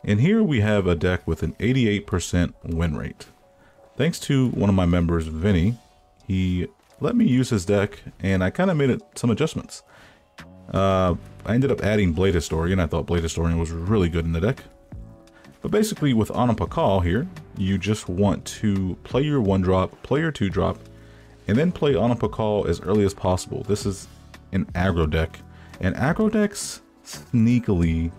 And here we have a deck with an 88% win rate. Thanks to one of my members, Vinny, he let me use his deck and I kind of made some adjustments. I ended up adding Blade Historian. I thought Blade Historian was really good in the deck. But basically with Anim Pakal here, you just want to play your 1-drop, play your 2-drop, and then play Anim Pakal as early as possible. This is an aggro deck, and aggro decks sneakily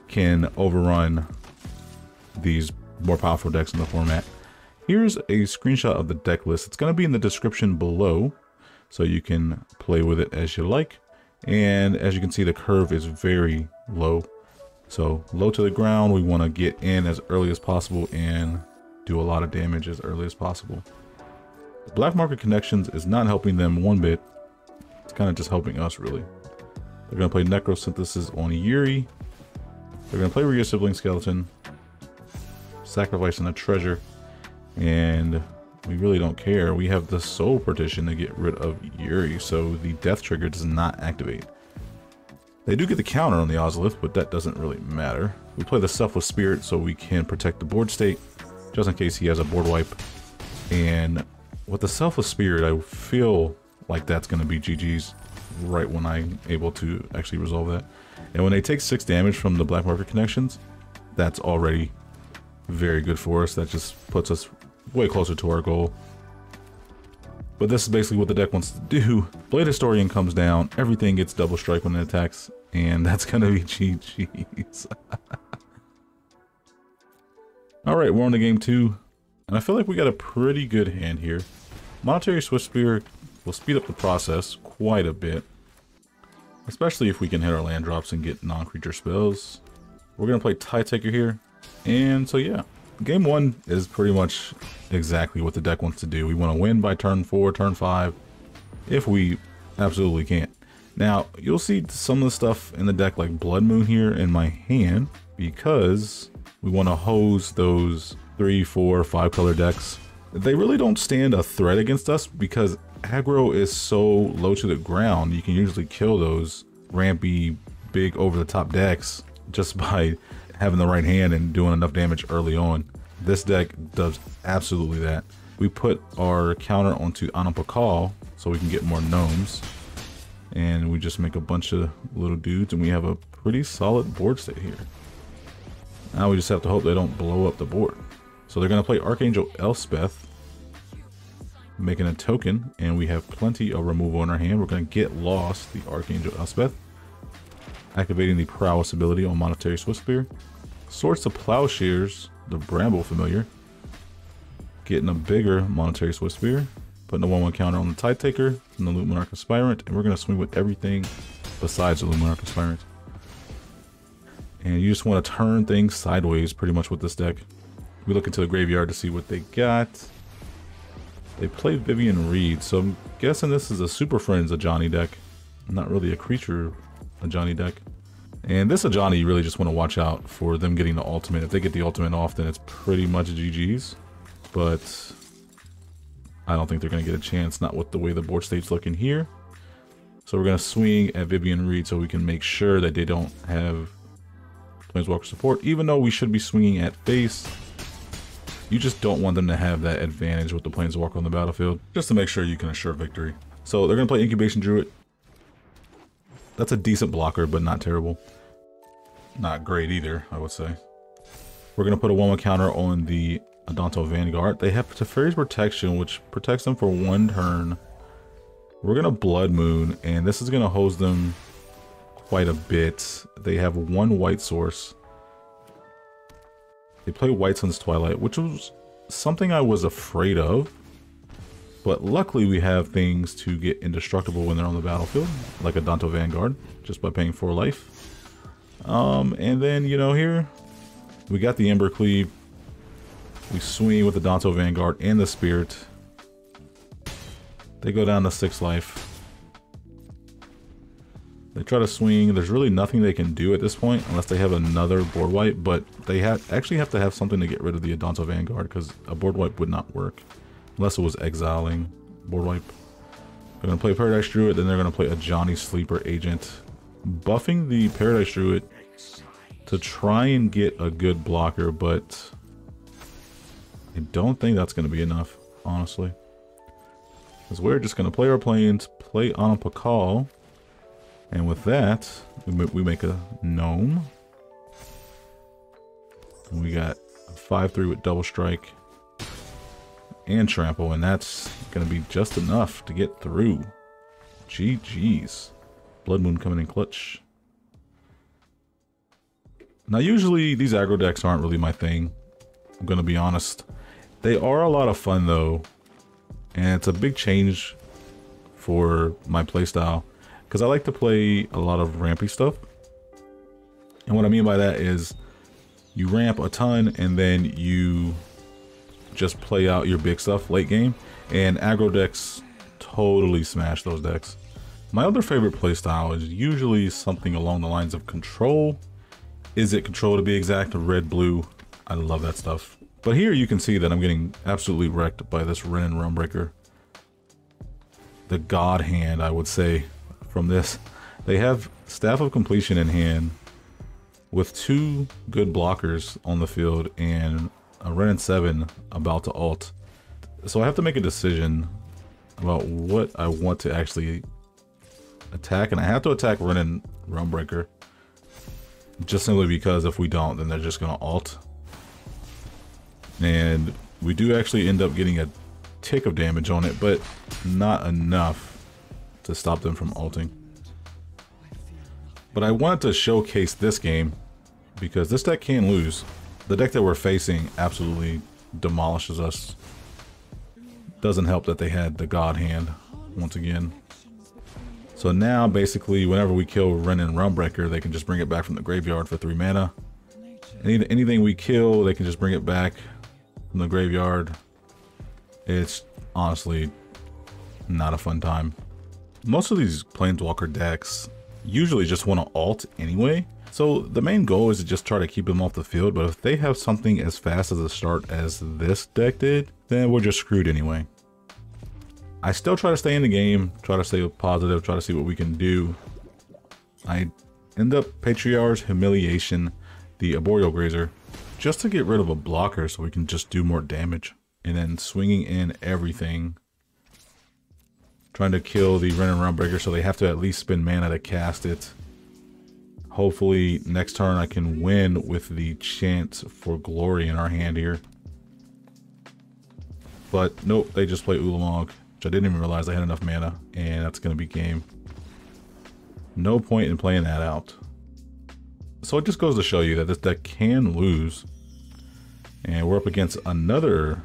can overrun these more powerful decks in the format. Here's a screenshot of the deck list. It's going to be in the description below, so you can play with it as you like. And as you can see, the curve is very low. So low to the ground, we want to get in as early as possible and do a lot of damage as early as possible. The black market connections is not helping them one bit. It's kind of just helping us, really. They're going to play Necrosynthesis on Yuri. They're going to play Rhea Sibling Skeleton, sacrificing a treasure, and we really don't care. We have the Soul Partition to get rid of Yuri, so the death trigger does not activate. They do get the counter on the Ozolith, but that doesn't really matter. We play the Selfless Spirit so we can protect the board state, just in case he has a board wipe. And with the Selfless Spirit, I feel like that's going to be GG's right when I'm able to actually resolve that. And when they take 6 damage from the black market connections, that's already very good for us. That just puts us way closer to our goal. But this is basically what the deck wants to do. Blade Historian comes down, everything gets double strike when it attacks, and that's gonna be GG's. Alright, we're on to game 2, and I feel like we got a pretty good hand here. Monetary Swiftspear will speed up the process quite a bit, especially if we can hit our land drops and get non-creature spells. We're gonna play Tide Taker here, and so yeah. Game 1 is pretty much exactly what the deck wants to do. We want to win by turn 4, turn 5, if we absolutely can. Now, you'll see some of the stuff in the deck like Blood Moon here in my hand, because we want to hose those 3, 4, 5 color decks. They really don't stand a threat against us because aggro is so low to the ground. You can usually kill those rampy, big over-the-top decks just by having the right hand and doing enough damage early on. This deck does absolutely that. We put our counter onto Anim Pakal so we can get more gnomes, and we just make a bunch of little dudes, and we have a pretty solid board state here. Now we just have to hope they don't blow up the board. So they're going to play Archangel Elspeth, making a token, and we have plenty of removal in our hand. We're going to get lost the Archangel Elspeth, activating the Prowess ability on Monetary Swiftspear. Swords to Plowshares, the Bramble Familiar, getting a bigger Monetary Swiftspear, putting a 1/1 counter on the Tide Taker and the Luminarch Aspirant, and we're going to swing with everything besides the Luminarch Aspirant. And you just want to turn things sideways pretty much with this deck. We look into the graveyard to see what they got. They play Vivian Reed, so I'm guessing this is a Super Friends Ajani deck, not really a creature Ajani deck. And this Ajani, you really just want to watch out for them getting the ultimate. If they get the ultimate off, then it's pretty much GG's. But I don't think they're going to get a chance, not with the way the board state's looking here. So we're going to swing at Vivian Reed so we can make sure that they don't have Planeswalker support. Even though we should be swinging at face, you just don't want them to have that advantage with the Planeswalker on the battlefield, just to make sure you can assure victory. So they're going to play Incubation Druid. That's a decent blocker, but not terrible. Not great either, I would say. We're going to put a 1/1 counter on the Adanto Vanguard. They have Teferi's Protection, which protects them for 1 turn. We're going to Blood Moon, and this is going to hose them quite a bit. They have 1 white source. They play White Sun's Twilight, which was something I was afraid of. But luckily we have things to get indestructible when they're on the battlefield, like Adanto Vanguard, just by paying 4 life. And then, you know, here, we got the Ember Cleave. We swing with the Adanto Vanguard and the Spirit. They go down to 6 life. They try to swing. There's really nothing they can do at this point unless they have another board wipe, but they actually have to have something to get rid of the Adanto Vanguard, because a board wipe would not work unless it was exiling board wipe. They're going to play Paradise Druid, then they're going to play a Johnny Sleeper Agent, buffing the Paradise Druid to try and get a good blocker, but I don't think that's going to be enough, honestly. Because we're just going to play our planes, play Anim pakal, and with that, we make a gnome. And we got a 5/3 with double strike and trample, and that's going to be just enough to get through. GG's. Blood Moon coming in clutch. Now usually these aggro decks aren't really my thing, I'm going to be honest. They are a lot of fun though, and it's a big change for my playstyle because I like to play a lot of rampy stuff. And what I mean by that is you ramp a ton and then you just play out your big stuff late game, and aggro decks totally smash those decks. My other favorite playstyle is usually something along the lines of control. Is it control to be exact? Red, blue. I love that stuff. But here you can see that I'm getting absolutely wrecked by this Wrenn and Realmbreaker. The god hand, I would say, from this. They have Staff of Completion in hand with 2 good blockers on the field and a Wrenn and 7 about to ult. So I have to make a decision about what I want to actually attack, and I have to attack Wrenn and Realmbreaker just simply because if we don't, then they're just gonna ult. And we do actually end up getting a tick of damage on it, but not enough to stop them from ulting. But I wanted to showcase this game because this deck can lose. The deck that we're facing absolutely demolishes us. Doesn't help that they had the god hand once again. So now basically whenever we kill Wrenn and Realmbreaker, they can just bring it back from the graveyard for 3 mana. Anything we kill, they can just bring it back from the graveyard. It's honestly not a fun time. Most of these Planeswalker decks usually just want to ult anyway. So the main goal is to just try to keep them off the field, but if they have something as fast as a start as this deck did, then we're just screwed anyway. I still try to stay in the game, try to stay positive, try to see what we can do. I end up Patriarch's Humiliation, the Arboreal Grazer, just to get rid of a blocker so we can just do more damage. And then swinging in everything, trying to kill the Wrenn and Realmbreaker so they have to at least spend mana to cast it. Hopefully next turn I can win with the chance for glory in our hand here. But nope, they just play Ulamog, which I didn't even realize I had enough mana, and that's going to be game. No point in playing that out. So it just goes to show you that this deck can lose. And we're up against another,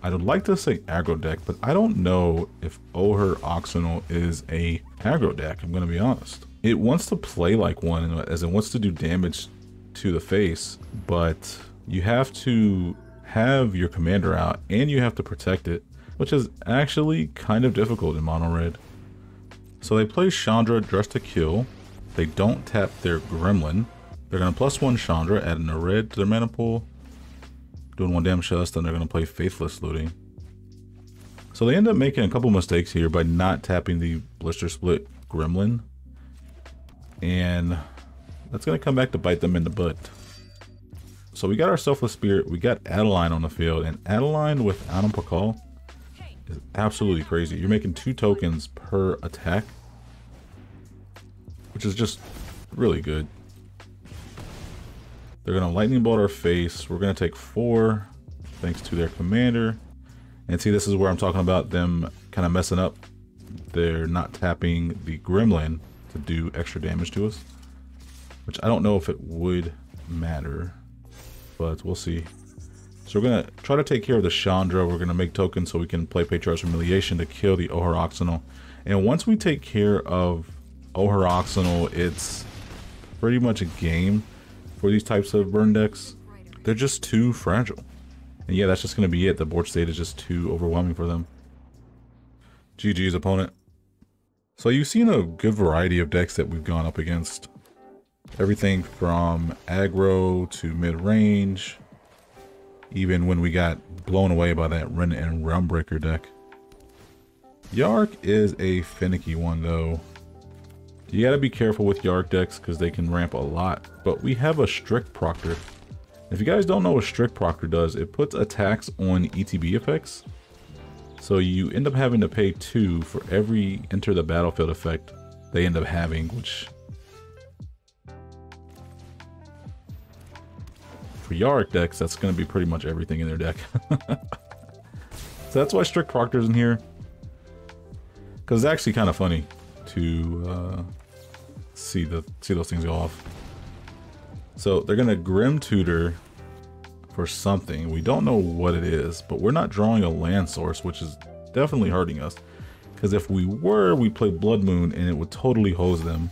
I would like to say aggro deck, but I don't know if Oher Oxynal is a aggro deck, I'm going to be honest. It wants to play like one, as it wants to do damage to the face, but you have to have your commander out and you have to protect it, which is actually kind of difficult in mono red. So they play Chandra Dressed to Kill. They don't tap their Gremlin. They're going to +1 Chandra, adding a red to their mana pool, doing 1 damage to us, then they're going to play Faithless Looting. So they end up making a couple mistakes here by not tapping the Blister Split Gremlin. And that's going to come back to bite them in the butt. So we got our Selfless Spirit, we got Adeline on the field, and Adeline with Anim pakal is absolutely crazy. You're making 2 tokens per attack, which is just really good. They're going to Lightning Bolt our face. We're going to take 4 thanks to their commander. And see, this is where I'm talking about them kind of messing up. They're not tapping the Gremlin to do extra damage to us, which I don't know if it would matter, but we'll see. So we're going to try to take care of the Chandra. We're going to make tokens so we can play Patriarch's Humiliation to kill the Oher Oxynal. And once we take care of Oher Oxynal, it's pretty much a game for these types of burn decks. They're just too fragile. And yeah, that's just going to be it. The board state is just too overwhelming for them. GG's opponent. So you've seen a good variety of decks that we've gone up against. Everything from aggro to mid-range. Even when we got blown away by that Wrenn and Realmbreaker deck. Yark is a finicky one though. You gotta be careful with Yark decks because they can ramp a lot. But we have a Strict Proctor. If you guys don't know what Strict Proctor does, it puts attacks on ETB effects. So you end up having to pay 2 for every enter the battlefield effect they end up having, which for Yark decks, that's going to be pretty much everything in their deck. So that's why Strict Proctor's in here. Because it's actually kind of funny to see those things go off. So they're going to Grim Tutor for something. We don't know what it is, but we're not drawing a land source, which is definitely hurting us. Because if we were, we'd play Blood Moon and it would totally hose them.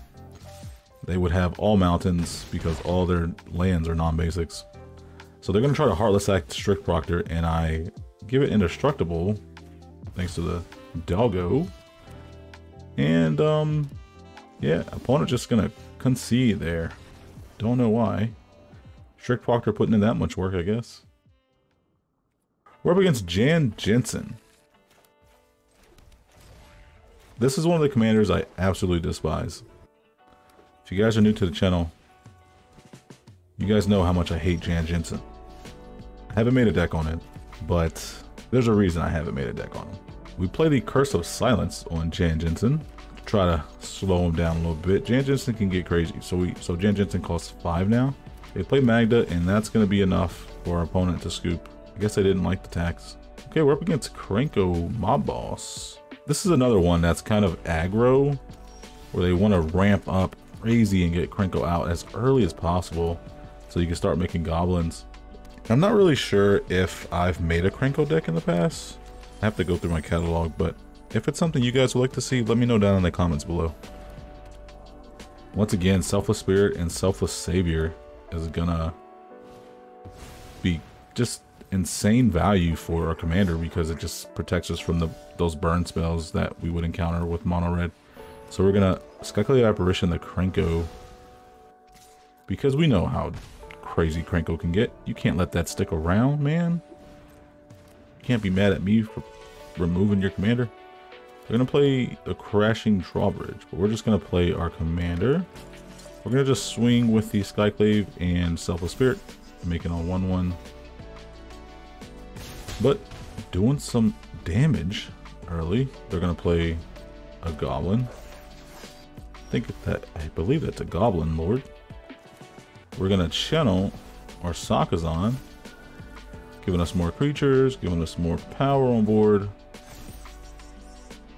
They would have all mountains because all their lands are non-basics. So they're going to try to Heartless Act Strict Proctor, and I give it Indestructible thanks to the Doggo. And yeah, opponent just going to concede there. Don't know why. Strict Proctor putting in that much work, I guess. We're up against Jan Jensen. This is one of the commanders I absolutely despise. If you guys are new to the channel, you guys know how much I hate Jan Jensen. I haven't made a deck on it, but there's a reason I haven't made a deck on him. We play the Curse of Silence on Jan Jensen to try to slow him down a little bit. Jan Jensen can get crazy, so Jan Jensen costs 5 now. They play Magda, and that's going to be enough for our opponent to scoop. I guess they didn't like the tax. Okay, we're up against Krenko Mob Boss. This is another one that's kind of aggro, where they want to ramp up crazy and get Krenko out as early as possible so you can start making goblins. I'm not really sure if I've made a Krenko deck in the past. I have to go through my catalog, but if it's something you guys would like to see, let me know down in the comments below. Once again, Selfless Spirit and Selfless Savior is gonna be just insane value for our commander because it just protects us from those burn spells that we would encounter with mono red. So we're gonna Skyclave Apparition the Krenko because we know how crazy Krenko can get. You can't let that stick around, man. You can't be mad at me for removing your commander. We're gonna play the Crashing Drawbridge, but we're just gonna play our commander. We're gonna just swing with the Skyclave and Selfless Spirit, making a 1/1. But doing some damage early. They're gonna play a Goblin. I believe that's a Goblin Lord. We're gonna channel our Sakazan, giving us more creatures, giving us more power on board,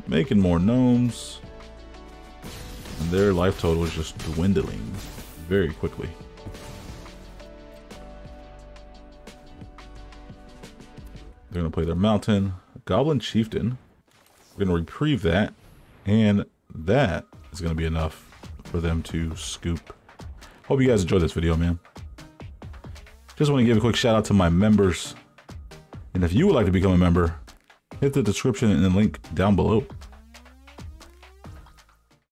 making more gnomes, and their life total is just dwindling very quickly. They're gonna play their Mountain, Goblin Chieftain. We're gonna reprieve that, and that is gonna be enough for them to scoop. Hope you guys enjoyed this video, man. Just want to give a quick shout out to my members. And if you would like to become a member, hit the description and the link down below.